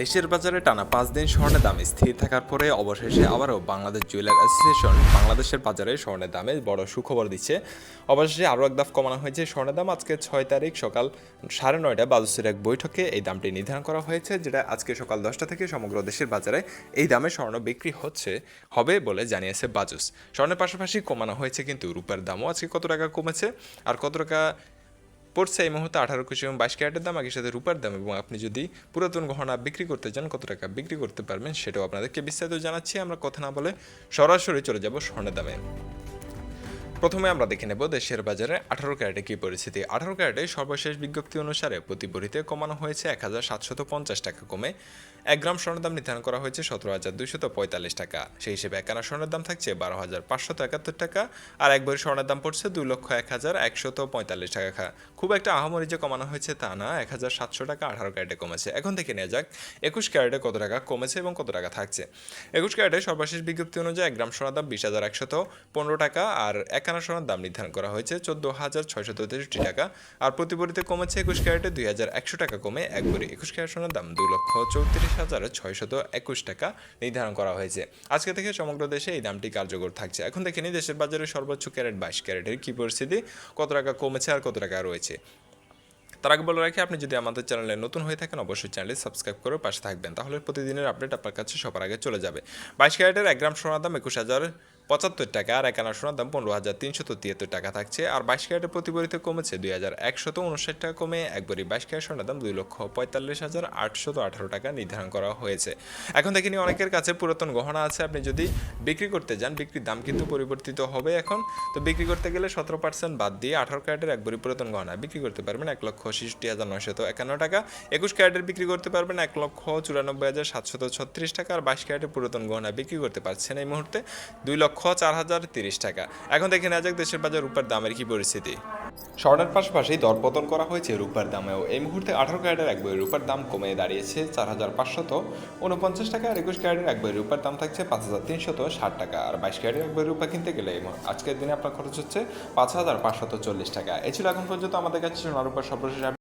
দেশের বাজারে টানা 5 দিন স্বর্ণের দাম স্থির থাকার পরে অবশেষে আবারও বাংলাদেশ জুয়েলার অ্যাসোসিয়েশন বাংলাদেশের বাজারে স্বর্ণের দামে বড় সুখবর দিচ্ছে। অবশেষে আরও এক ধাপ কমানো হয়েছে স্বর্ণের দাম। আজকে 6 তারিখ সকাল 9:30 বাজুসের এক বৈঠকে এই দামটি নির্ধারণ করা হয়েছে, যেটা আজকে সকাল 10টা থেকে সমগ্র দেশের বাজারে এই দামে স্বর্ণ বিক্রি হবে বলে জানিয়েছে বাজুস। স্বর্ণের পাশাপাশি কমানো হয়েছে কিন্তু রূপার দামও। আজকে কত টাকা কমেছে আর কত টাকা পড়ছে এই মুহূর্তে 18 কুচি এবং 22 ক্যারেটের দাম, একই সাথে রূপার দাম, এবং আপনি যদি পুরাতন গহনা বিক্রি করতে চান কত টাকা বিক্রি করতে পারবেন সেটাও আপনাদেরকে বিস্তারিত জানাচ্ছি। আমরা কথা না বলে সরাসরি চলে যাব স্বর্ণের দামে। প্রথমে আমরা দেখে নেব দেশের বাজারে 18 ক্যারেটে কী পরিস্থিতি। 18 ক্যারেটে সর্বশেষ বিজ্ঞপ্তি অনুসারে প্রতি ভরিতে কমানো হয়েছে 1750 টাকা, কমে 1 গ্রাম স্বর্ণের দাম নির্ধারণ করা হয়েছে 17,245 টাকা। সেই হিসেবে 1 আনা স্বর্ণের দাম থাকছে 12,571 টাকা, আর 1 ভরি স্বর্ণের দাম পড়ছে 2,01,145 টাকা। খুব একটা আহামরি যে কমানো হয়েছে তা না, 1,700 টাকা 18 ক্যারেটে কমেছে। এখন থেকে নেওয়া যাক 21 ক্যারেটে কত টাকা কমেছে এবং কত টাকা থাকছে। 21 ক্যারেটে সর্বশেষ বিজ্ঞপ্তি অনুযায়ী 1 গ্রাম স্বর্ণের দাম 20,115 টাকা, আর 1 আনা স্বর্ণের দাম নির্ধারণ করা হয়েছে 14,663 টাকা, আর প্রতি ভরিতে কমেছে 21 ক্যারেটে 2,100 টাকা, কমে 1 ভরি 21 ক্যারেট স্বর্ণের দাম 2,34,621 টাকা নির্ধারণ করা হয়েছে। আজকে থেকে সমগ্র দেশে এই দামটি কার্যকর থাকছে। এখন দেখে নিই দেশের বাজারে সর্বোচ্চ ক্যারেট 22 ক্যারেটের কী পরিস্থিতি, কত টাকা কমেছে আর কত টাকা রয়েছে। তার আগে বলে রাখি, আপনি যদি আমাদের চ্যানেলে নতুন হয়ে থাকেন অবশ্যই চ্যানেলটি সাবস্ক্রাইব করে পাশে থাকবেন, তাহলে প্রতিদিনের আপডেট আপনার কাছে সবার আগে চলে যাবে। 22 ক্যারেটের 1 গ্রাম সোনার দাম 21,075 টাকা, আর 1 আনা সোনার দাম 15,373 টাকা থাকছে, আর 22 ক্যারেটের প্রতি ভরিতে কমেছে 2,159 টাকা, কমে 1 ভরি 22 ক্যারেট সোনার দাম 2,45,818 টাকা নির্ধারণ করা হয়েছে। এখন দেখে নিই, অনেকের কাছে পুরাতন গহনা আছে, আপনি যদি বিক্রি করতে যান বিক্রির দাম কিন্তু পরিবর্তিত হবে এখন। তো বিক্রি করতে গেলে 17% বাদ দিয়ে 18 ক্যারেটের 1 ভরি পুরাতন গহনা বিক্রি করতে পারবেন 1,66,951 টাকা। 21 ক্যারেটের বিক্রি করতে পারবেন 1,94,736 টাকা, আর 22 ক্যারেটের পুরাতন গহনা বিক্রি করতে পারছেন এই মুহূর্তে 2,04,030 টাকা। এখন দেখে নেওয়া যাক দেশের বাজার রূপার দামের কি পরিস্থিতি। স্বর্ণের পাশাপাশি দরপতন করা হয়েছে রূপার দামেও। এই মুহূর্তে 18 ক্যারেটের 1 ভরি রূপার দাম কমে দাঁড়িয়েছে 4,549 টাকা, আর 21 ক্যারেটের 1 ভরি রূপার দাম থাকছে 5,360 টাকা, আর 22 ক্যারেটের 1 ভরি রূপা কিনতে গেলে আজকের দিনে আপনার খরচ হচ্ছে 5,540 টাকা। এই ছিল এখন পর্যন্ত আমাদের কাছে সোনার রূপার সর্বশেষ